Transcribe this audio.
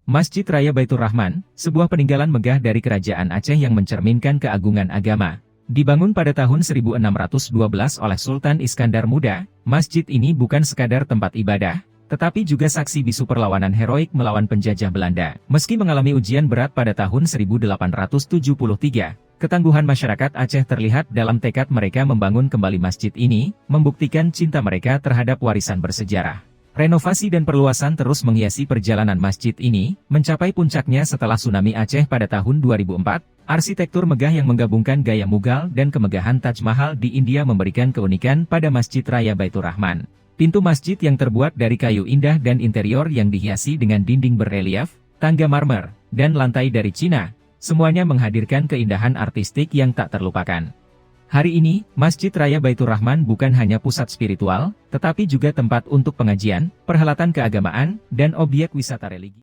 Masjid Raya Baitur Rahman, sebuah peninggalan megah dari Kerajaan Aceh yang mencerminkan keagungan agama. Dibangun pada tahun 1612 oleh Sultan Iskandar Muda, masjid ini bukan sekadar tempat ibadah, tetapi juga saksi bisu perlawanan heroik melawan penjajah Belanda. Meski mengalami ujian berat pada tahun 1873, ketangguhan masyarakat Aceh terlihat dalam tekad mereka membangun kembali masjid ini, membuktikan cinta mereka terhadap warisan bersejarah. Renovasi dan perluasan terus menghiasi perjalanan masjid ini, mencapai puncaknya setelah tsunami Aceh pada tahun 2004. Arsitektur megah yang menggabungkan gaya Mughal dan kemegahan Taj Mahal di India memberikan keunikan pada Masjid Raya Baitur Rahman. Pintu masjid yang terbuat dari kayu indah dan interior yang dihiasi dengan dinding berelief, tangga marmer, dan lantai dari Cina, semuanya menghadirkan keindahan artistik yang tak terlupakan. Hari ini, Masjid Raya Baitur Rahman bukan hanya pusat spiritual, tetapi juga tempat untuk pengajian, perhelatan keagamaan, dan objek wisata religi.